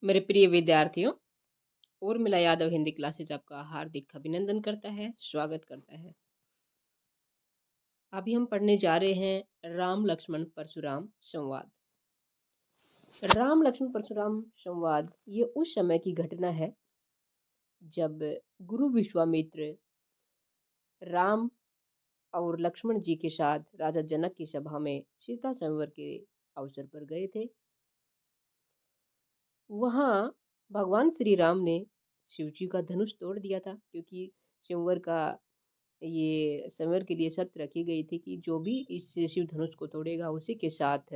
मेरे प्रिय विद्यार्थियों, उर्मिला यादव हिंदी क्लासेज आपका हार्दिक अभिनंदन करता है, स्वागत करता है। अभी हम पढ़ने जा रहे हैं राम लक्ष्मण परशुराम संवाद। राम लक्ष्मण परशुराम संवाद ये उस समय की घटना है जब गुरु विश्वामित्र राम और लक्ष्मण जी के साथ राजा जनक की सभा में सीता संवर के अवसर पर गए थे। वहाँ भगवान श्री राम ने शिव जी का धनुष तोड़ दिया था, क्योंकि संवर का ये संवर के लिए शर्त रखी गई थी कि जो भी इस शिव धनुष को तोड़ेगा उसी के साथ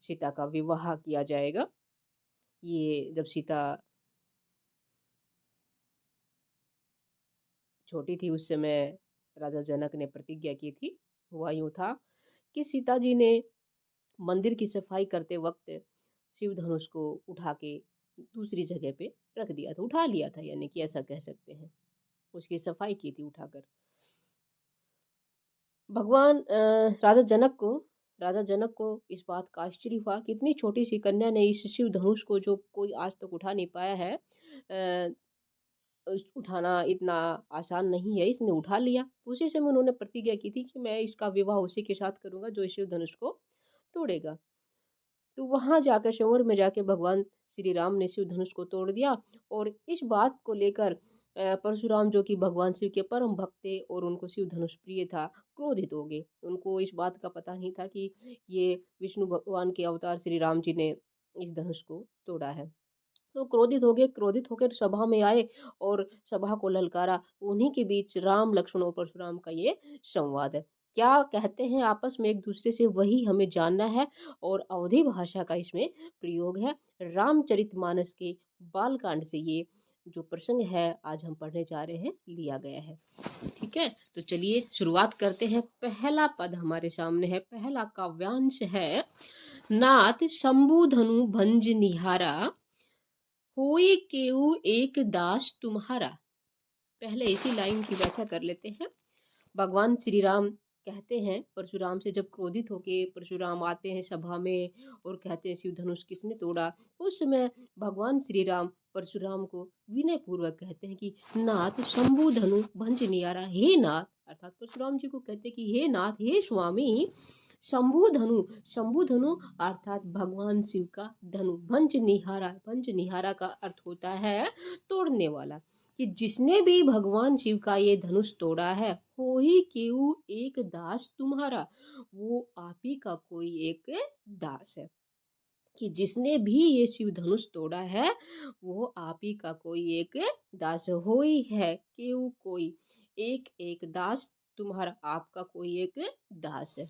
सीता का विवाह किया जाएगा। ये जब सीता छोटी थी उस समय राजा जनक ने प्रतिज्ञा की थी। हुआ यूं था कि सीता जी ने मंदिर की सफाई करते वक्त शिव धनुष को उठा के दूसरी जगह पे रख दिया था, उठा लिया था, यानी कि ऐसा कह सकते हैं। उसकी सफाई की थी उठाकर। भगवान राजा जनक को इस बात का आश्चर्य हुआ कि इतनी छोटी सी कन्या ने इस शिव धनुष को, जो कोई आज तक उठा नहीं पाया है, उठाना इतना आसान नहीं है, इसने उठा लिया। उसी समय उन्होंने प्रतिज्ञा की थी कि मैं इसका विवाह उसी के साथ करूंगा जो इस शिव धनुष को तोड़ेगा। तो वहां जाकर संवर में जाके भगवान श्री राम ने शिव धनुष को तोड़ दिया। और इस बात को लेकर परशुराम, जो कि भगवान शिव के परम भक्त थे और उनको शिव धनुष प्रिय था, क्रोधित हो गए। उनको इस बात का पता नहीं था कि ये विष्णु भगवान के अवतार श्री राम जी ने इस धनुष को तोड़ा है। तो क्रोधित हो गए, क्रोधित होकर सभा में आए और सभा को ललकारा। उन्हीं के बीच राम लक्ष्मण और परशुराम का ये संवाद है। क्या कहते हैं आपस में एक दूसरे से, वही हमें जानना है। और अवधी भाषा का इसमें प्रयोग है। रामचरितमानस के बालकांड से ये जो प्रसंग है आज हम पढ़ने जा रहे हैं, लिया गया है। ठीक है, तो चलिए शुरुआत करते हैं। पहला पद हमारे सामने है, पहला काव्यांश है। नाथ शंभु धनु भंज निहारा, होई केऊ एक दास तुम्हारा। पहले इसी लाइन की व्याख्या कर लेते हैं। भगवान श्री राम कहते हैं परशुराम से, जब क्रोधित होके परशुराम आते हैं सभा में और कहते हैं शिव धनुष किसने तोड़ा, उस समय भगवान श्री राम परशुराम को विनय पूर्वक कहते हैं कि नाथ शंभु धनु भंज नियारा। हे नाथ, अर्थात परशुराम जी को कहते हैं कि हे नाथ, हे स्वामी, शंभु धनु अर्थात भगवान शिव का धनु। भंज निहारा का अर्थ होता है तोड़ने वाला। कि जिसने भी भगवान शिव का ये धनुष तोड़ा है, हो ही केऊ एक दास तुम्हारा, वो आप ही का कोई एक दास है। कि जिसने भी ये शिव धनुष तोड़ा है वो आप ही का कोई एक दास हो ही है। केऊ कोई, एक एक दास, तुम्हारा आपका कोई एक दास है।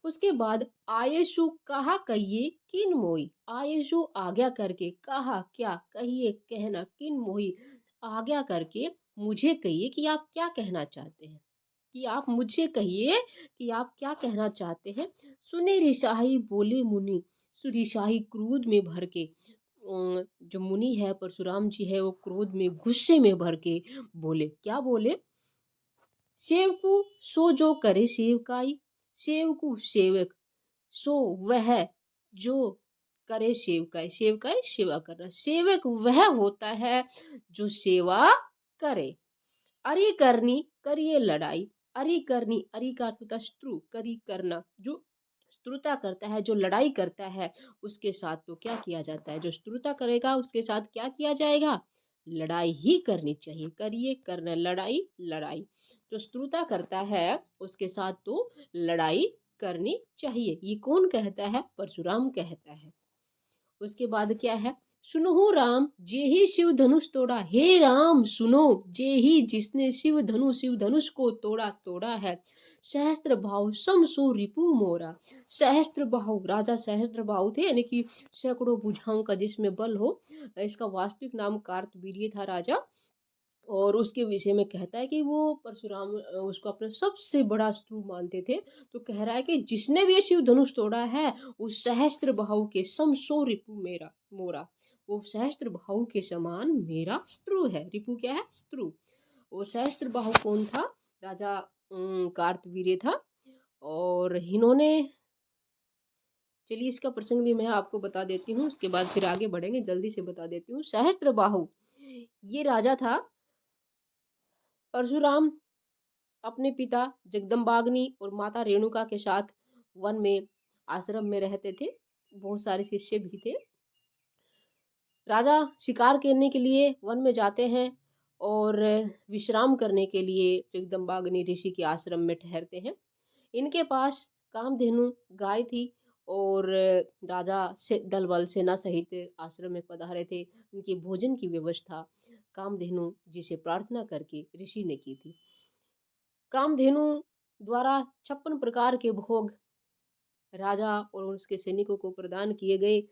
उसके बाद आयेशु कहा कहिए किन मोई। आयेशु आज्ञा करके, कहा क्या, कहिए कहना, किन मोई आज्ञा करके मुझे कहिए कि आप क्या कहना चाहते हैं। कि आप मुझे कहिए कि आप क्या कहना चाहते हैं। सुने रिसाही बोले मुनि। रिसाही क्रोध में भर के, जो मुनि है परशुराम जी है, वो क्रोध में गुस्से में भर के बोले। क्या बोले? सेवकु सो जो करे सेवकाई। सेवकु सेवक, सो वह जो करे सेवकाई। सेवकाई सेवा करना। सेवक वह होता है जो सेवा करे। अरि करनी, करिए लड़ाई। अरि करनी, अरि का अर्थ होता है शत्रु, करी करना, जो शत्रुता करता है, जो लड़ाई करता है, उसके साथ तो क्या किया जाता है, जो शत्रुता करेगा उसके साथ क्या किया जाएगा, लड़ाई ही करनी चाहिए। करिए करना, लड़ाई लड़ाई। जो शत्रुता करता है उसके साथ तो लड़ाई करनी चाहिए। ये कौन कहता है? परशुराम कहता है। उसके बाद क्या है? सुनो राम जे ही शिव धनुष तोड़ा। हे राम सुनो, जे ही जिसने शिव धनुष को तोड़ा है। सहस्त्र भाव समसो रिपु मोरा। सहस्त्र बाहु, राजा सहस्त्र बाहु थे, यानी कि सैकड़ों भुजाओं का जिसमें बल हो। इसका वास्तविक नाम कार्तवीर्य था राजा। और उसके विषय में कहता है कि वो परशुराम उसको अपना सबसे बड़ा शत्रु मानते थे। तो कह रहा है कि जिसने भी ये शिव धनुष तोड़ा है, उस सहस्त्र बाहु के समसो रिपु मेरा मोरा, वो सहस्त्र बाहु के समान मेरा शत्रु है। रिपु क्या है? शत्रु। वो सहस्त्र बाहु कौन था? राजा कार्तवीर्य था। और इन्होंने चलिए इसका प्रसंग भी मैं आपको बता देती हूँ, उसके बाद फिर आगे बढ़ेंगे, जल्दी से बता देती हूँ। सहस्त्रबाहु ये राजा था। परशुराम अपने पिता जगदम्बाग्नि और माता रेणुका के साथ वन में आश्रम में रहते थे। बहुत सारे शिष्य भी थे। राजा शिकार करने के लिए वन में जाते हैं और विश्राम करने के लिए जगदम्बाग्नि ऋषि के आश्रम में ठहरते हैं। इनके पास कामधेनु गाय थी और राजा से दल बल सेना सहित आश्रम में पधारे थे। उनकी भोजन की व्यवस्था कामधेनु जी से प्रार्थना करके ऋषि ने की थी। कामधेनु द्वारा 56 प्रकार के भोग राजा और उसके सैनिकों को प्रदान किए गए।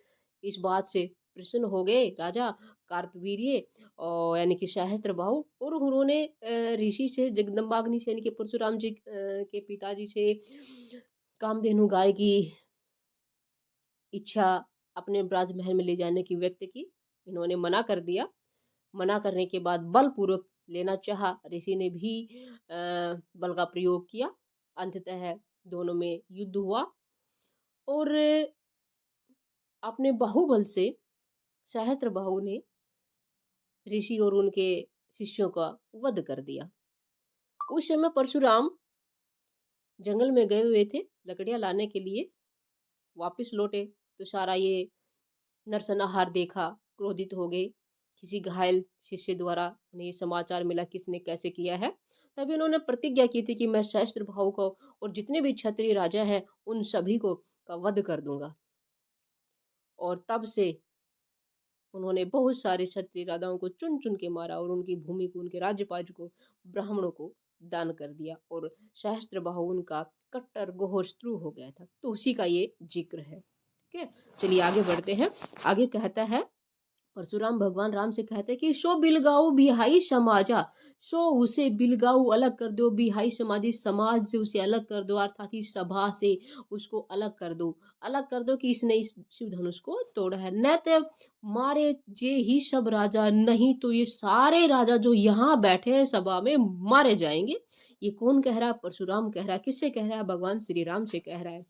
इस बात से प्रसन्न हो गए राजा कार्तवीर्य और यानी कि सहस्त्रबाहु, और उन्होंने ऋषि से जगदम्बाग्नि से यानी कि परशुराम जी के पिताजी से कामधेनु गाय की इच्छा अपने ब्राजमहल में ले जाने की व्यक्त की। इन्होंने मना कर दिया। मना करने के बाद बलपूर्वक लेना चाहा। ऋषि ने भी बल का प्रयोग किया। अंततः दोनों में युद्ध हुआ और अपने बाहुबल से सहस्त्रबाहु ने ऋषि और उनके शिष्यों का वध कर दिया। उस समय परशुराम जंगल में गए हुए थे लकड़ियां लाने के लिए। वापस लौटे तो सारा ये नरसंहार देखा, क्रोधित हो गए। किसी घायल शिष्य द्वारा उन्हें ये समाचार मिला किसने कैसे किया है। तभी उन्होंने प्रतिज्ञा की थी कि मैं सहस्त्रबाहु को और जितने भी क्षत्रिय राजा हैं उन सभी को का वध कर दूंगा। और तब से उन्होंने बहुत सारे क्षत्रिय राजाओं को चुन चुन के मारा और उनकी भूमि को, उनके राज्यपाट को ब्राह्मणों को दान कर दिया। और सहस्त्रबाहु उनका कट्टर गोहस्त्रु हो गया था। तो उसी का ये जिक्र है। ठीक है, चलिए आगे बढ़ते हैं। आगे कहता है परशुराम भगवान राम से कहते हैं कि सो बिलगाऊ बिहाई समाजा, सो उसे बिलगाऊ अलग कर दो, बिहाई समाधि समाज से उसे अलग कर दो, अर्थात इस सभा से उसको अलग कर दो। अलग कर दो कि इसने इस शिव धनुष को तोड़ा है। न तो मारे जे ही सब राजा, नहीं तो ये सारे राजा जो यहाँ बैठे हैं सभा में मारे जाएंगे। ये कौन कह रहा है? परशुराम कह रहा है। किससे कह रहा है? भगवान श्री राम से कह रहा है।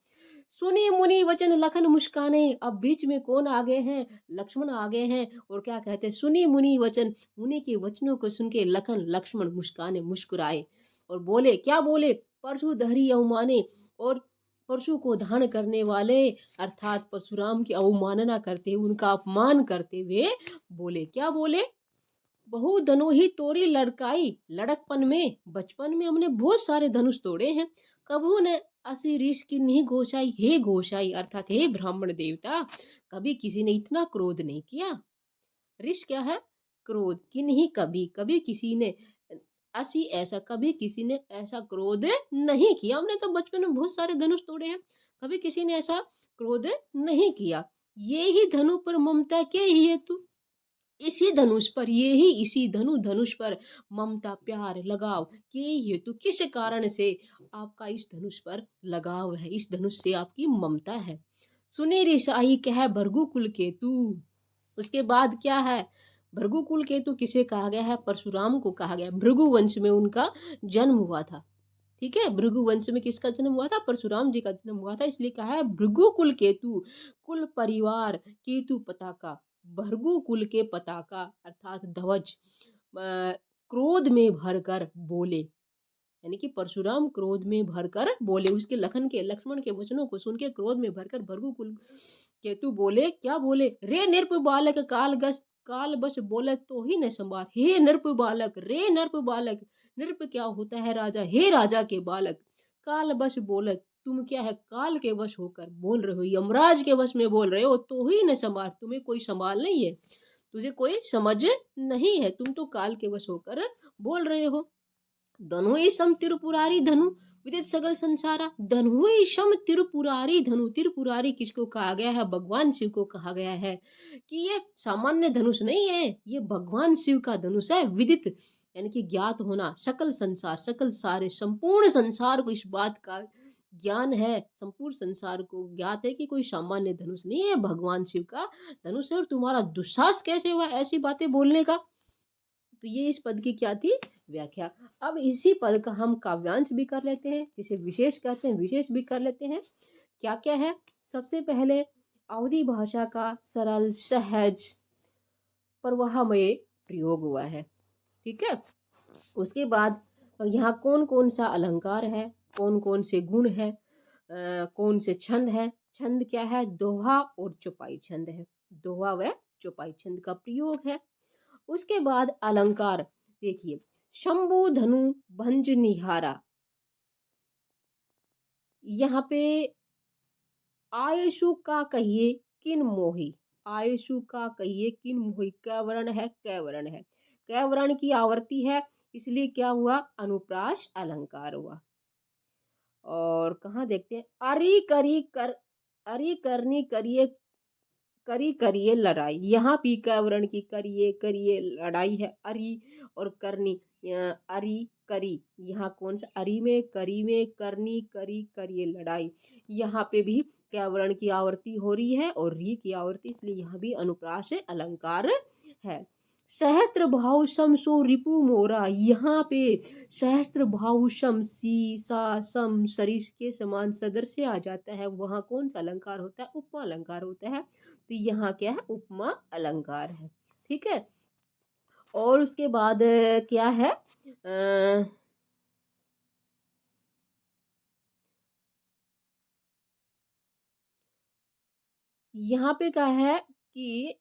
सुनी मुनि वचन लखन मुस्काने। अब बीच में कौन आ गए हैं? लक्ष्मण आ गए हैं। और क्या कहते हैं? सुनी मुनि वचन, मुनि के वचनों को सुन के लखन लक्ष्मण मुस्काने, मुस्कुराए और बोले। क्या बोले? परशु धरी अवमाने। और परशु को धारण करने वाले अर्थात परशुराम की अवमानना करते हुए, उनका अपमान करते हुए बोले। क्या बोले? बहु धनु ही तोड़ी लड़काई, लड़कपन में बचपन में हमने बहुत सारे धनुष तोड़े हैं। कभू ने असी ऋष की नहीं घोषाई। हे घोषाई अर्थात हे ब्राह्मण देवता, कभी किसी ने इतना क्रोध नहीं किया। ऋष क्या है? क्रोध की नहीं। कभी कभी किसी ने असी ऐसा, कभी किसी ने ऐसा क्रोध नहीं किया। हमने तो बचपन में बहुत सारे धनुष तोड़े हैं, कभी किसी ने ऐसा क्रोध नहीं किया। ये ही धनु पर ममता के ही हेतु, इसी धनुष पर, ये ही इसी धनुष पर ममता प्यार लगाव के हेतु, किस कारण से आपका इस धनुष पर लगाव है, इस धनुष से आपकी ममता है। सुने ऋषाई कह भृगु कुल केतु। उसके बाद क्या है? भृगु कुल केतु किसे कहा गया है? परशुराम को कहा गया। भृगु वंश में उनका जन्म हुआ था। ठीक है, भृगु वंश में किसका जन्म हुआ था? परशुराम जी का जन्म हुआ था। इसलिए कहा है भृगु कुल केतु, कुल परिवार केतु पताका, भृगु कुल के पताका अर्थात ध्वज क्रोध में भरकर बोले। यानी कि परशुराम क्रोध में भरकर बोले। उसके लक्ष्मण के वचनों को सुन के क्रोध में भरकर भृगु कुल केतु बोले। क्या बोले? रे नृप बालक काल बस बोले तो ही न संभार। हे नृप बालक, रे नृप बालक। नृप क्या होता है? राजा। हे राजा के बालक, काल बस बोलत, तुम क्या है? काल के वश होकर बोल रहे हो, यमराज के वश में बोल रहे हो, तो ही न संभार। तुम्हें कोई संभाल नहीं है, तुझे कोई समझ नहीं है, तुम तो काल के वश होकर बोल रहे हो। धनु ही सम त्रिपुरारी धनु विदित सगल संसारा। धनु ही सम त्रिपुरारी धनु। त्रिपुरारी किसको कहा गया है? भगवान शिव को कहा गया है कि ये सामान्य धनुष नहीं है, ये भगवान शिव का धनुष है। विदित यानी कि ज्ञात होना, सकल संसार, सकल सारे संपूर्ण संसार को इस बात का ज्ञान है, संपूर्ण संसार को ज्ञात है कि कोई सामान्य धनुष नहीं है, भगवान शिव का धनुष है। और तुम्हारा दुस्साहस कैसे हुआ ऐसी बातें बोलने का? तो ये इस पद की क्या थी? व्याख्या। अब इसी पद का हम काव्यांश भी कर लेते हैं, जिसे विशेष कहते हैं, विशेष भी कर लेते हैं। क्या क्या है? सबसे पहले अवधी भाषा का सरल, सहज, प्रवाहमय प्रयोग हुआ है। ठीक है। उसके बाद यहाँ कौन कौन सा अलंकार है, कौन कौन से गुण है, कौन से छंद है। छंद क्या है? दोहा और चौपाई छंद है। दोहा व चौपाई छंद का प्रयोग है। उसके बाद अलंकार देखिए, शंभु धनु भंज निहारा, यहाँ पे आयशु का कहिए किन मोही, आयशु का कहिए किन मोही, क वर्ण है, क वर्ण है, क वर्ण की आवर्ती है, इसलिए क्या हुआ? अनुप्रास अलंकार हुआ। और कहाँ देखते हैं, अरि करी कर, अरि करनी करिए, करी करिए लड़ाई, यहाँ भी क वर्ण की करिए करिए लड़ाई है। अरि और करनी, अरि करी, यहाँ कौन सा? अरि में, करी में, करनी, करी करिए लड़ाई, यहाँ पे भी क वर्ण की आवर्ती हो रही है और री की आवर्ती, इसलिए यहाँ भी अनुप्रास अलंकार है। सहस्त्र भाव सम सो रिपु मोरा, यहाँ पे सहस्त्र भाव सम, सी सा सम सरिस के समान सदृश आ जाता है, वहाँ कौन सा अलंकार होता है? उपमा अलंकार होता है। तो यहाँ क्या है? उपमा अलंकार है। ठीक है। और उसके बाद क्या है? यहाँ पे क्या है कि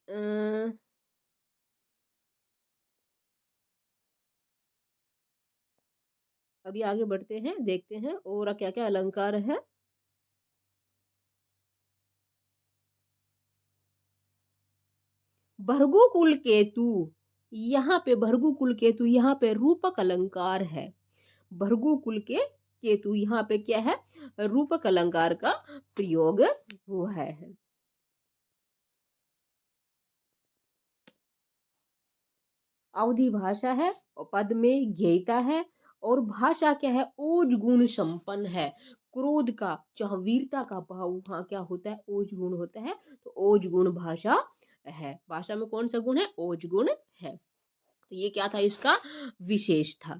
अभी आगे बढ़ते हैं, देखते हैं और क्या क्या अलंकार है। भृगु कुल केतु, यहाँ पे भृगु कुल केतु, यहाँ पे रूपक अलंकार है। भृगु कुल के केतु, यहाँ पे क्या है? रूपक अलंकार का प्रयोग हुआ है। अवधि भाषा है और पद में ज्ञेयता है और भाषा क्या है? ओज गुण संपन्न है। क्रोध का, जहाँ वीरता का भाव, वहाँ क्या होता है? ओज गुण होता है। तो ओज गुण भाषा है। भाषा में कौन सा गुण है? ओज गुण है। तो ये क्या था? इसका विशेष था।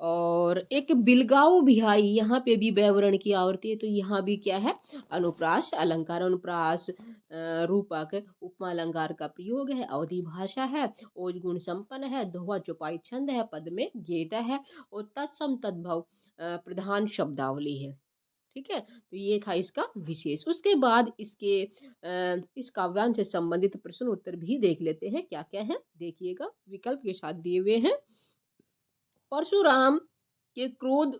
और एक बिलगाओ बिहाई, यहाँ पे भी व्यावरण की आवर्ती है, तो यहाँ भी क्या है? अनुप्रास अलंकार। अनुप्रास रूपक उपमा अलंकार का प्रयोग है। अवधि भाषा है, ओज गुण संपन्न है, दोहा चौपाई छंद है, पद में ज्ञेयता है और तत्सम तद्भव प्रधान शब्दावली है। ठीक है। तो ये था इसका विशेष। उसके बाद इस काव्यांश से संबंधित प्रश्न उत्तर भी देख लेते हैं, क्या क्या है देखिएगा, विकल्प के साथ दिए हुए हैं। परशुराम के क्रोध,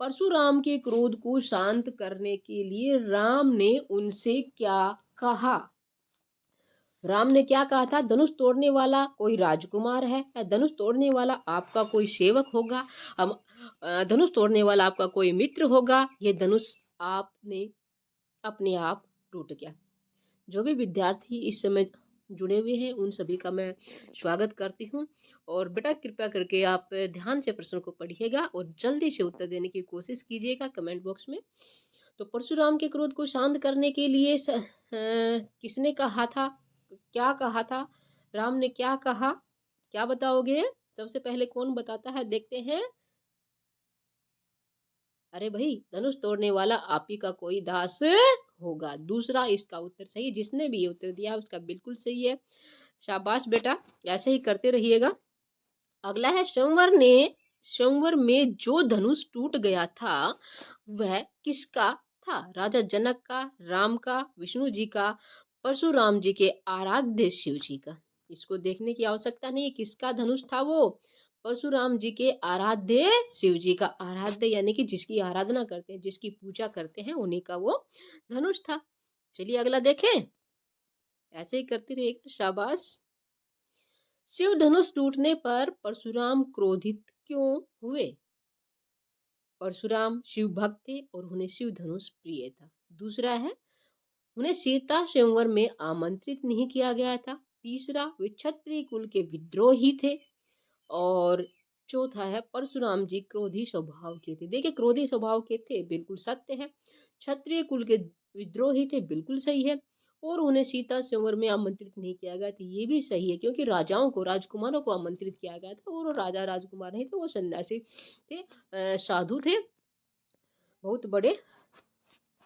परशुराम के क्रोध को शांत करने के लिए राम ने उनसे क्या कहा? राम ने क्या कहा था? धनुष तोड़ने वाला कोई राजकुमार है, या धनुष तोड़ने वाला आपका कोई सेवक होगा, हम धनुष तोड़ने वाला आपका कोई मित्र होगा, ये धनुष आपने अपने आप टूट गया। जो भी विद्यार्थी इस समय जुड़े हुए हैं उन सभी का मैं स्वागत करती हूँ। और बेटा कृपया करके आप ध्यान से प्रश्न को पढ़िएगा और जल्दी से उत्तर देने की कोशिश कीजिएगा कमेंट बॉक्स में। तो परशुराम के क्रोध को शांत करने के लिए किसने कहा था? क्या कहा था? राम ने क्या कहा? क्या बताओगे? सबसे पहले कौन बताता है? देखते हैं। अरे भाई, धनुष तोड़ने वाला आप ही का कोई दास होगा। दूसरा इसका उत्तर सही, जिसने भी उत्तर दिया उसका बिल्कुल सही है। शाबाश बेटा, ऐसे ही करते रहिएगा। अगला है, संवर में जो धनुष टूट गया था वह किसका था? राजा जनक का, राम का, विष्णु जी का, परशुराम जी के आराध्य शिव जी का। इसको देखने की आवश्यकता नहीं, किसका धनुष था वो? परशुराम जी के आराध्य शिव जी का। आराध्य यानी कि जिसकी आराधना करते हैं, जिसकी पूजा करते हैं, उन्हीं का वो धनुष था। चलिए अगला देखें, ऐसे ही करते रहिएगा। शाबाश। शिव धनुष टूटने पर परशुराम क्रोधित क्यों हुए? परशुराम शिव भक्त थे और उन्हें शिव धनुष प्रिय था। दूसरा है, उन्हें सीता स्वयंवर में आमंत्रित नहीं किया गया था। तीसरा, वे क्षत्रिय कुल के विद्रोही थे। और चौथा है, परशुराम जी क्रोधी स्वभाव के थे। देखिए, क्रोधी स्वभाव के थे, बिल्कुल सत्य है। क्षत्रिय कुल के विद्रोही थे, बिल्कुल सही है। और उन्हें सीता स्वयंवर में आमंत्रित नहीं किया गया था, ये भी सही है, क्योंकि राजाओं को, राजकुमारों को आमंत्रित किया गया था और राजा राजकुमार नहीं थे, वो सन्यासी थे, साधु थे, बहुत बड़े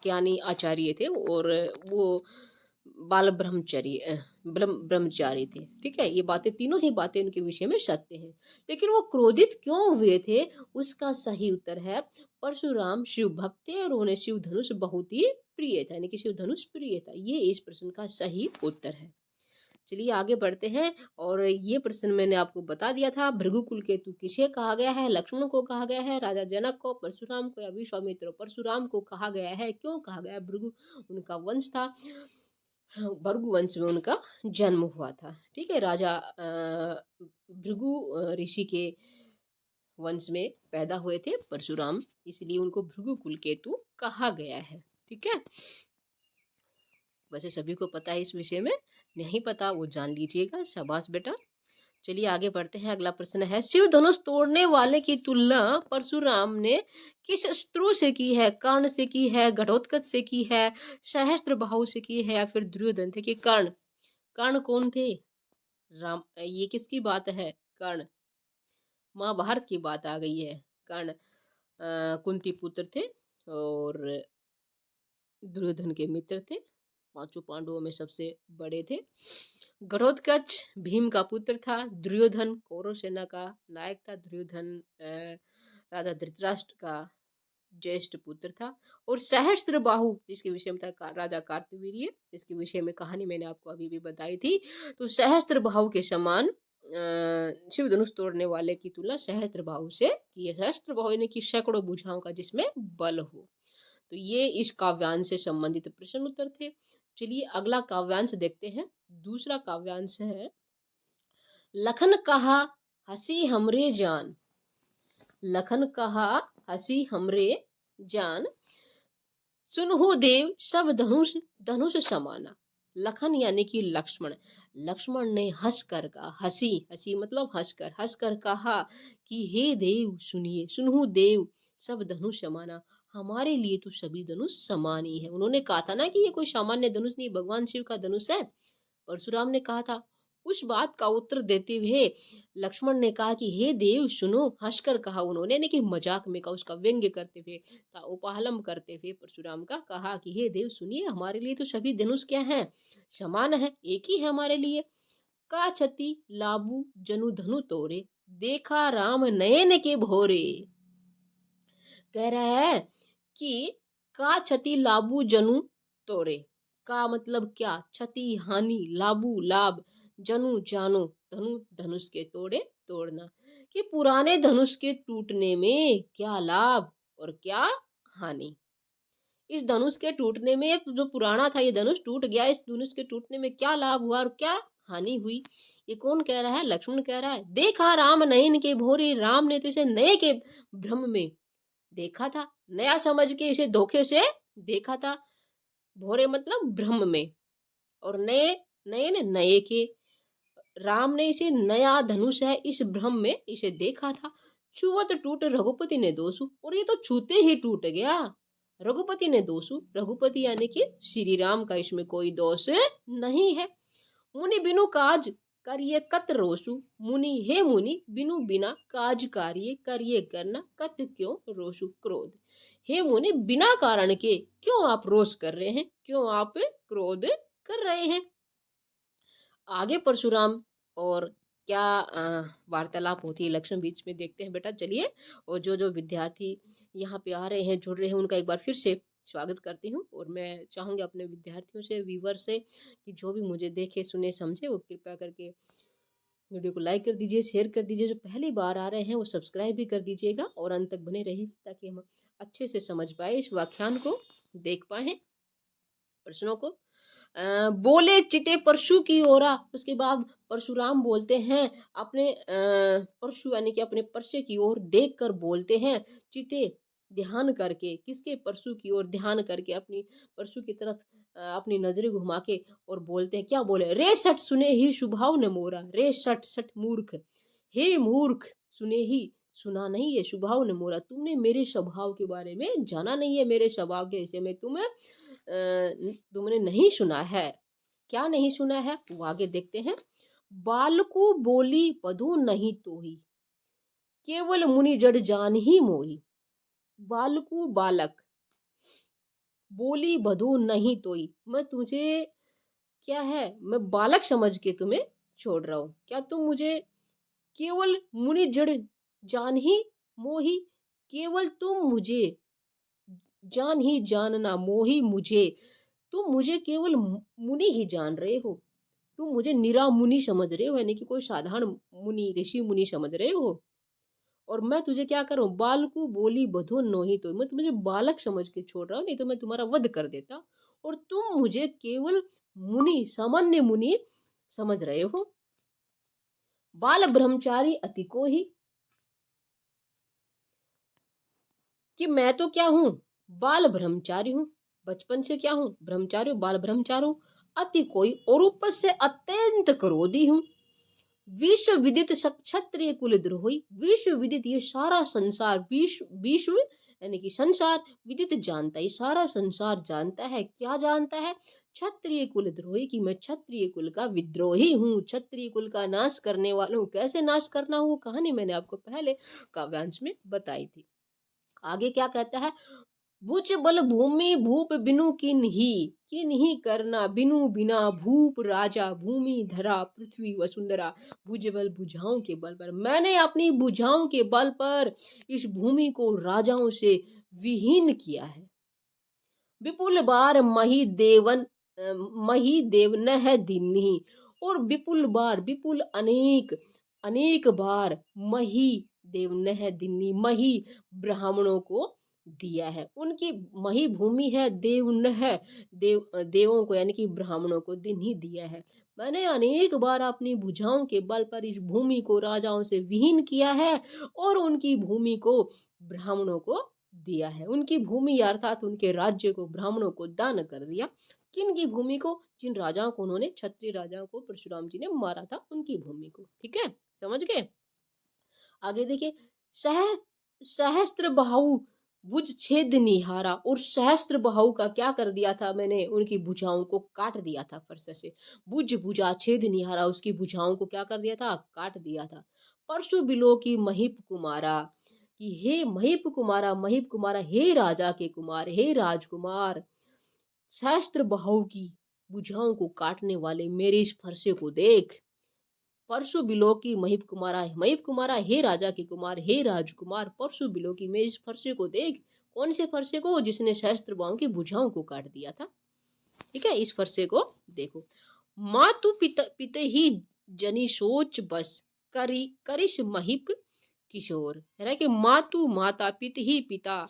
वाक्यानि आचार्य थे और वो बाल ब्रह्मचारी थे। ठीक है, ये बातें तीनों ही बातें उनके विषय में सत्य हैं। लेकिन वो क्रोधित क्यों हुए थे, उसका सही उत्तर है परशुराम शिव भक्त थे और उन्हें शिव धनुष बहुत ही प्रिय था, यानी कि शिव धनुष प्रिय था। ये इस प्रश्न का सही उत्तर है। चलिए आगे बढ़ते हैं। और ये प्रश्न मैंने आपको बता दिया था, भृगुकुल केतु किसे कहा गया है? लक्ष्मण को कहा गया है, राजा जनक को, परशुराम को या विश्वामित्र? परशुराम को कहा गया है। क्यों कहा गया? भृगु उनका वंश था, भृगु वंश में उनका जन्म हुआ था। ठीक है, राजा भृगु ऋषि के वंश में पैदा हुए थे परशुराम, इसलिए उनको भृगुकुल केतु कहा गया है। ठीक है, वैसे सभी को पता है इस विषय में, नहीं पता वो जान लीजिएगा। शाबाश बेटा। चलिए आगे बढ़ते हैं। अगला प्रश्न है, शिव धनुष तोड़ने वाले की तुलना परशुराम ने किस अस्त्रों से की है? कर्ण से की है, घटोत्कच से की है, सहस्त्रबाहु से की है, या फिर दुर्योधन थे? कि कर्ण, कर्ण कौन थे? राम, ये किसकी बात है? कर्ण, महाभारत की बात आ गई है। कर्ण कुंती पुत्र थे और दुर्योधन के मित्र थे, पांचों पांडवों में सबसे बड़े थे। घटोत्कच भीम का पुत्र था। दुर्योधन कौरव सेना का नायक था। दुर्योधन राजा धृतराष्ट्र का ज्येष्ठ पुत्र था। और सहस्त्रबाहु जिसके विषय में था राजा कार्तवीर्य, इसके विषय में कहानी मैंने आपको अभी भी बताई थी। तो सहस्त्रबाहु के समान शिव धनुष तोड़ने वाले की तुलना सहस्त्रबाहु से की है। सहस्त्रबाहु यानी कि सैकड़ों भुजाओं का जिसमें बल हो। तो ये इस काव्यांश से संबंधित प्रश्न उत्तर थे। चलिए अगला काव्यांश देखते हैं। दूसरा काव्यांश है, लखन कहा हसी हमरे जान। लखन कहा हसी हमरे जान, सुनहु देव सब धनुष धनुष समाना। लखन यानी कि लक्ष्मण, लक्ष्मण ने हंस कर कहा, हसी, हसी मतलब हंसकर कहा कि हे देव सुनिए, सुनहु देव सब धनुष समाना, हमारे लिए तो सभी धनुष समान ही है। उन्होंने कहा था ना कि ये कोई सामान्य धनुष नहीं, भगवान शिव का धनुष है। परशुराम ने कहा था। उस बात का उत्तर देते हुए लक्ष्मण ने कहा कि हे देव सुनो, हंसकर कहा उन्होंने, यानी कि मजाक में कहा, उसका व्यंग्य करते हुए, उपहालम करते हुए परशुराम का कहा कि हे देव सुनिए, हमारे लिए तो सभी धनुष क्या हैं? समान है, एक ही है हमारे लिए। का छति लाबू जनु धनु तोरे, देखा राम नयन के भोरे। कह रहा है कि का क्षति लाभू जनु तोरे, का मतलब क्या? क्षति हानि, लाभू लाभ, जनु जानो, धनु धनुष के तोड़े तोड़ना, कि पुराने धनुष के टूटने में क्या लाभ और क्या हानि। इस धनुष के टूटने में, जो पुराना था ये धनुष टूट गया, इस धनुष के टूटने में क्या लाभ हुआ और क्या हानि हुई? ये कौन कह रहा है? लक्ष्मण कह रहा है। देखा राम नयन के भोरे, राम ने तो इसे नए के भ्रम में देखा था, नया समझ के इसे धोखे से देखा था। भोरे मतलब भ्रम में, और नए, नए ने नए के, राम ने इसे नया धनुष है इस भ्रम में इसे देखा था। छुवत टूट रघुपति ने दोषु, और ये तो छूते ही टूट गया। रघुपति ने दोषु, रघुपति यानी कि श्री राम का इसमें कोई दोष नहीं है। मुनि बिनु काज करिए कत रोसु, मुनि हे मुनि बिनु बिना काज कार्य करिए करना कत क्यों रोसु क्रोध। हे मुनि बिना कारण के क्यों आप रोष कर रहे हैं, क्यों आप क्रोध कर रहे हैं? आगे परशुराम और क्या वार्तालाप होती है लक्ष्मण बीच में, देखते हैं बेटा। चलिए, और जो जो विद्यार्थी यहाँ पे आ रहे हैं, जुड़ रहे हैं, उनका एक बार फिर से स्वागत करती हूँ। और मैं चाहूँगी अपने विद्यार्थियों से, व्यूवर से, कि जो भी मुझे देखे सुने समझे वो कृपया करके वीडियो को लाइक कर दीजिए, शेयर कर दीजिए। जो पहली बार आ रहे हैं वो सब्सक्राइब भी कर दीजिएगा और अंत तक बने रहिए, ताकि हम अच्छे से समझ पाए इस व्याख्यान को, देख पाए प्रश्नों को। बोले चिते परशु की ओरा, उसके बाद परशुराम बोलते हैं अपने परशु यानी कि अपने परसे की ओर देख कर बोलते हैं, चिते ध्यान करके, किसके? परशु की ओर ध्यान करके, अपनी परशु की तरफ अपनी नजरें घुमा के, और बोलते हैं, क्या बोले? रे सठ सुने ही स्वभाव न मोरा, रे सठ, सठ मूर्ख, हे मूर्ख, सुने ही सुना नहीं है, स्वभाव न मोरा, तुमने मेरे स्वभाव के बारे में जाना नहीं है, मेरे स्वभाव के विषय में तुमने नहीं सुना है। क्या नहीं सुना है वो आगे देखते हैं। बालकु बोली पदु नहीं तोही, केवल मुनि जड़ जान ही मोही। बालकु बालक, बोली बधू नहीं तोई, मैं तुझे क्या है, मैं बालक समझ के तुम्हें छोड़ रहा हूँ। क्या तुम मुझे केवल मुनि जड़ जान ही मोही, केवल तुम मुझे जान ही जानना मोही मुझे, तुम मुझे केवल मुनि ही जान रहे हो, तुम मुझे निरा मुनि समझ रहे हो, यानी कि कोई साधारण मुनि ऋषि मुनि समझ रहे हो। और मैं तुझे क्या करूं, बालकू बोली बधो नोही तो, मैं तुझे बालक समझ के छोड़ रहा हूँ, नहीं तो मैं तुम्हारा वध कर देता। और तुम मुझे केवल मुनि, सामान्य मुनि समझ रहे हो। बाल ब्रह्मचारी अति को ही, कि मैं तो क्या हूं, बाल ब्रह्मचारी हूं, बचपन से क्या हूं, ब्रह्मचारी हूं, बाल ब्रह्मचारी हूं, अति कोई, और ऊपर से अत्यंत क्रोधी हूं। विश्व विदित क्षत्रिय कुल द्रोही, विश्व विदित ये सारा संसार, विश्व यानी कि संसार, विदित जानता है, ये सारा संसार जानता है, क्या जानता है, क्षत्रिय कुल द्रोही, कि मैं क्षत्रिय कुल का विद्रोही हूँ, क्षत्रिय कुल का नाश करने वाला हूँ। कैसे नाश करना हो, वो कहानी मैंने आपको पहले काव्यांश में बताई थी। आगे क्या कहता है, भुज बल भूमि भूप बिनु किन ही करना, बिनु बिना भूप राजा भूमि धरा पृथ्वी वसुंधरा। भुज बल, भुजाओं के बल पर, मैंने अपनी भुजाओं के बल पर इस भूमि को राजाओं से विहीन किया है। विपुल बार मही देवन मही देव न है दिन्ही, और विपुल बार, विपुल अनेक, अनेक बार, मही देव न है दिन्नी, मही ब्राह्मणों को दिया है, उनकी मही भूमि है, देव न है, देवों को यानी कि ब्राह्मणों को दिन ही दिया है। मैंने अनेक बार अपनी भुजाओं के बल पर इस भूमि को राजाओं से विहीन किया है, और उनकी भूमि को ब्राह्मणों को दिया है, उनकी भूमि अर्थात उनके राज्य को ब्राह्मणों को दान कर दिया। किन की भूमि को, जिन राजाओं को उन्होंने, क्षत्रिय राजाओं को परशुराम जी ने मारा था, उनकी भूमि को। ठीक है, समझ गए। आगे देखिए, सह सहस्त्र बाहु भुज छेद निहारा, और सहस्त्र बाहु का क्या कर दिया था मैंने, उनकी भुजाओं को काट दिया था फरसे से। भुज भुजा छेद निहारा, उसकी भुजाओं को क्या कर दिया था, काट दिया था। परशु बिलो की महिप कुमारा, कि हे महिप कुमारा, महिप कुमारा हे राजा के कुमार, हे राजकुमार, सहस्त्र बाहु की भुजाओं को काटने वाले मेरे इस फरसे को देख। परशु बिलो की महिप कुमारा, महिप कुमारा हे राजा के कुमार, हे राजकुमार, परशु बिलो की मेरे इस फरसे को देख। कौन से फरसे को, जिसने सहस्त्र बाहु की भुजाओं को काट दिया था। ठीक है, इस फरसे को देखो। मातु पित ही जनी सोच बस, करी करिश महिप किशोर, है ना, कि मातु माता, पित ही पिता,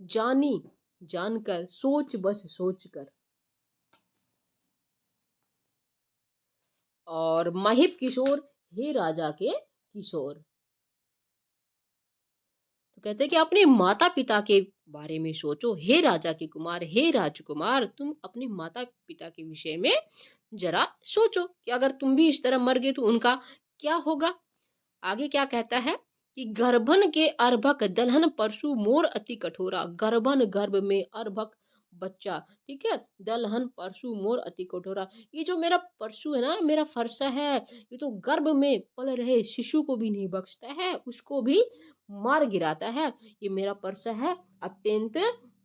जानी जानकर, सोच बस सोच कर, और महिप किशोर हे राजा के किशोर। तो कहते हैं कि अपने माता पिता के बारे में सोचो, हे राजा के कुमार, हे राजकुमार, तुम अपने माता पिता के विषय में जरा सोचो, कि अगर तुम भी इस तरह मर गए तो उनका क्या होगा। आगे क्या कहता है, कि गर्भन के अर्भक दलहन परशु मोर अति कठोरा, गर्भन, गर्भ में, अर्भक बच्चा, ठीक है, दलहन परशु मोर अति कठोरा, ये जो मेरा परशु है ना, मेरा फरसा है, ये तो गर्भ में पल रहे शिशु को भी नहीं बख्शता है, उसको भी मार गिराता है, ये मेरा परसा है, अत्यंत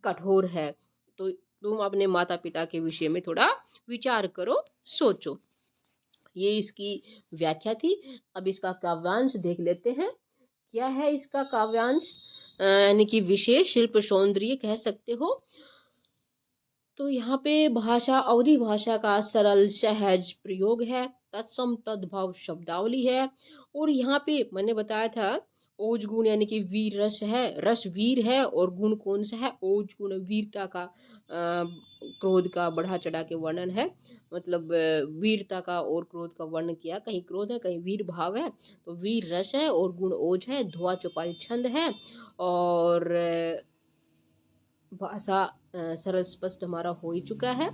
कठोर है। तो तुम अपने माता पिता के विषय में थोड़ा विचार करो, सोचो। ये इसकी व्याख्या थी। अब इसका काव्यांश देख लेते हैं। क्या है इसका काव्यांश, यानी कि विशेष शिल्प सौंदर्य कह सकते हो। तो यहाँ पे भाषा, अवधी भाषा का सरल सहज प्रयोग है, तत्सम तद्भव शब्दावली है, और यहाँ पे मैंने बताया था ओज गुण यानी कि वीर रस है, रस वीर है, और गुण कौन सा है, ओज गुण, वीरता का, क्रोध का बढ़ा चढ़ा के वर्णन है, मतलब वीरता का और क्रोध का वर्णन किया, कहीं क्रोध है कहीं वीर भाव है, तो वीर रस है और गुण ओज है, धुआ चौपाई छंद है, और भाषा सरल स्पष्ट हमारा हो ही चुका है।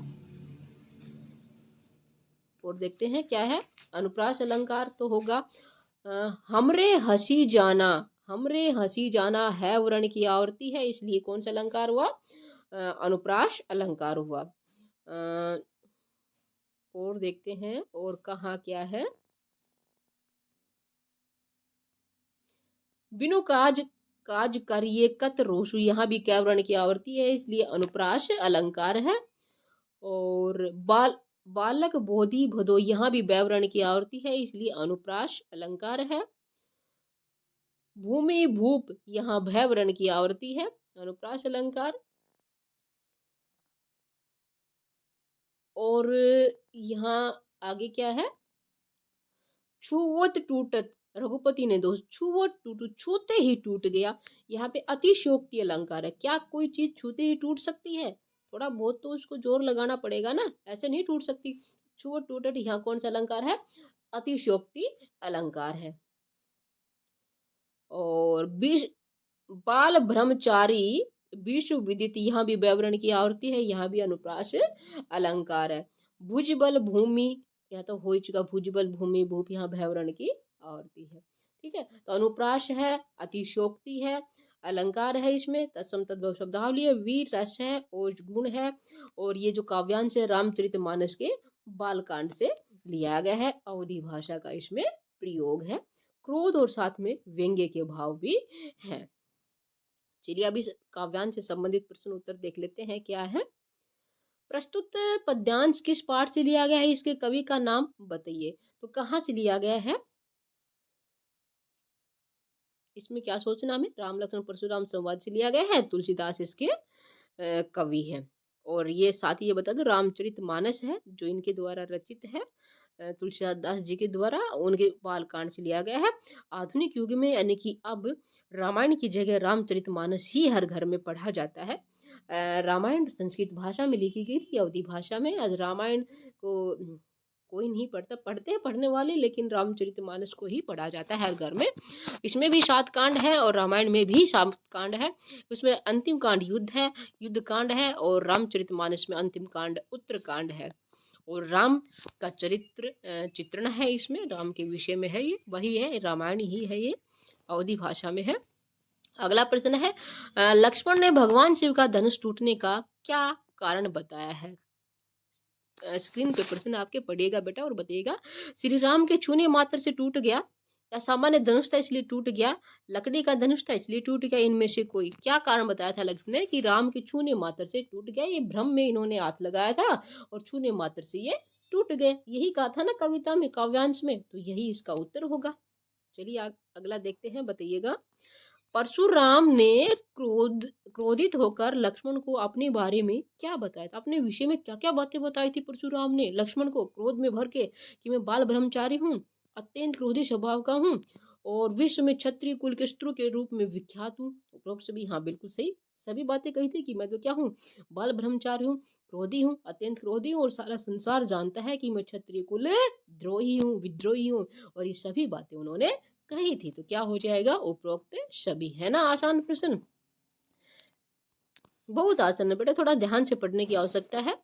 और देखते हैं क्या है, अनुप्रास अलंकार तो होगा हमरे हंसी जाना, हमरे हंसी जाना है वर्ण की आवर्ती है, इसलिए कौन सा अलंकार हुआ, अनुप्रास अलंकार हुआ। और देखते हैं और कहाँ क्या है, बिनु काज काज करिए कत रोषु, यहाँ भी क्या वर्ण की आवर्ती है इसलिए अनुप्रास अलंकार है। और बालक बोधि भदो, यहाँ भी व्यावरण की आवर्ती है इसलिए अनुप्रास अलंकार है। भूमि भूप, यहाँ भयवर्ण की आवर्ती है, अनुप्रास अलंकार। और यहाँ आगे क्या है, छुवत टूटत, रघुपति ने दोष, छुवत टूटू, छूते ही टूट गया। यहाँ पे अतिशयोक्ति अलंकार है, क्या कोई चीज छूते ही टूट सकती है? थोड़ा बहुत तो उसको जोर लगाना पड़ेगा ना, ऐसे नहीं टूट सकती। छुवत टूटत यहाँ कौन सा अलंकार है? अतिशयोक्ति अलंकार है। और बाल ब्रह्मचारी विश्व विदित, यहाँ भी व्यावरण की आवर्ती है, यहाँ भी अनुप्रास अलंकार है। भुजबल भूमि, यह तो हो चुका, भुजबल भूमि भूप, यहाँ व्यावरण की आवर्ती है। ठीक है, तो अनुप्रास है, अतिशोक्ति है, अलंकार है, इसमें तत्सम तद्भव शब्दावली है, वीर रस है, ओज गुण है। और ये जो काव्यांश है रामचरितमानस के बालकांड से लिया गया है, अवधी भाषा का इसमें प्रयोग है। क्रोध और साथ में व्यंग्य के भाव भी हैं। चलिए अभी काव्यांश से संबंधित प्रश्न उत्तर देख लेते हैं। क्या है, प्रस्तुत पद्यांश किस पाठ से लिया गया है, इसके कवि का नाम बताइए। तो कहाँ से लिया गया है, इसमें क्या सोचना हमें, राम लक्ष्मण परशुराम संवाद से लिया गया है, तुलसीदास इसके कवि हैं। और ये साथ ही ये बता दो, रामचरितमानस है जो इनके द्वारा रचित है, तुलसीदास जी के द्वारा, उनके बालकांड से लिया गया है। आधुनिक युग में यानी कि अब रामायण की जगह रामचरितमानस ही हर घर में पढ़ा जाता है। रामायण संस्कृत भाषा में लिखी गई थी, अवधी भाषा में। आज रामायण को कोई नहीं पढ़ता, पढ़ते हैं पढ़ने वाले, लेकिन रामचरितमानस को ही पढ़ा जाता है हर घर में। इसमें भी 7 कांड है और रामायण में भी 7 कांड है। उसमें अंतिम कांड युद्ध है, युद्ध कांड है, और रामचरितमानस में अंतिम कांड उत्तरकांड है। और राम का चरित्र चित्रण है, इसमें राम के विषय में है, ये वही है, रामायण ही है, ये अवधी भाषा में है। अगला प्रश्न है, लक्ष्मण ने भगवान शिव का धनुष टूटने का क्या कारण बताया है। स्क्रीन पे प्रश्न आपके पढ़िएगा बेटा और बताइएगा। श्री राम के छूने मात्र से टूट गया, या सामान्य धनुष था इसलिए टूट गया, लकड़ी का धनुष था इसलिए टूट गया, इनमें से कोई। क्या कारण बताया था लक्ष्मण ने कि राम के छूने मात्र से टूट गया, ये भ्रम में इन्होंने हाथ लगाया था और छूने मात्र से ये टूट गए, यही कहा था ना कविता में, काव्यांश में, तो यही इसका उत्तर होगा। चलिए अगला देखते हैं, बताइएगा। परशुराम ने क्रोधित होकर लक्ष्मण को अपने बारे में क्या बताया था, अपने विषय में क्या क्या बातें बताई थी परशुराम ने लक्ष्मण को क्रोध में भर के, कि मैं बाल ब्रह्मचारी हूँ, अत्यंत क्रोधी स्वभाव का हूँ, और विश्व में क्षत्रिय कुल के शत्रु के रूप में विख्यात हूँ। उपरोक्त सभी, हाँ बिल्कुल सही, सभी बातें कही थी कि मैं तो क्या हूँ, बाल ब्रह्मचारी हूँ, क्रोधी हूँ, अत्यंत क्रोधी हूँ, और सारा संसार जानता है कि मैं क्षत्रिय कुल द्रोही हूँ, विद्रोही हूँ, और ये सभी बातें उन्होंने कही थी। तो क्या हो जाएगा, उपरोक्त सभी। है ना आसान प्रश्न, बहुत आसान है बेटा, थोड़ा ध्यान से पढ़ने की आवश्यकता है,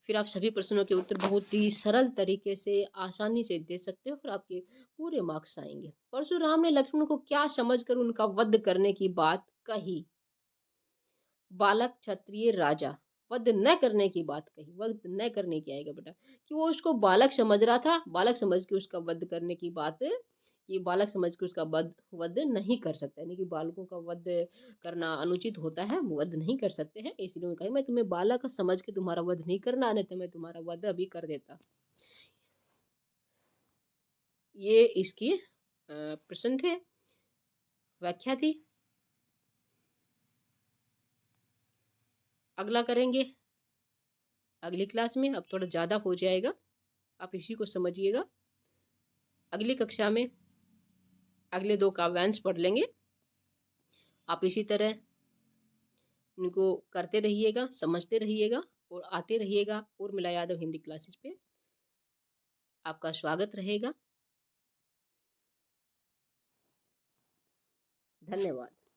फिर आप सभी प्रश्नों के उत्तर बहुत ही सरल तरीके से आसानी से दे सकते हो, फिर आपके पूरे मार्क्स आएंगे। परशुराम ने लक्ष्मण को क्या समझकर उनका वध करने की बात कही, बालक क्षत्रिय राजा, वध न करने की बात कही, वध न करने की आएगा बेटा, कि वो उसको बालक समझ रहा था, बालक समझ के उसका वध करने की बात, ये बालक समझ के उसका वध नहीं कर सकता, यानी कि बालकों का वध करना अनुचित होता है, वध नहीं कर सकते हैं, इसलिए उन्होंने कहा मैं तुम्हें बालक समझ के तुम्हारा वध नहीं करना, नहीं तो मैं तुम्हारा वध अभी कर देता। ये इसकी प्रश्न थे, व्याख्या थी। अगला करेंगे अगली क्लास में, अब थोड़ा ज़्यादा हो जाएगा, आप इसी को समझिएगा। अगली कक्षा में अगले 2 काव्यांश पढ़ लेंगे। आप इसी तरह इनको करते रहिएगा, समझते रहिएगा और आते रहिएगा। उर्मिला यादव हिंदी क्लासेस पे आपका स्वागत रहेगा। धन्यवाद।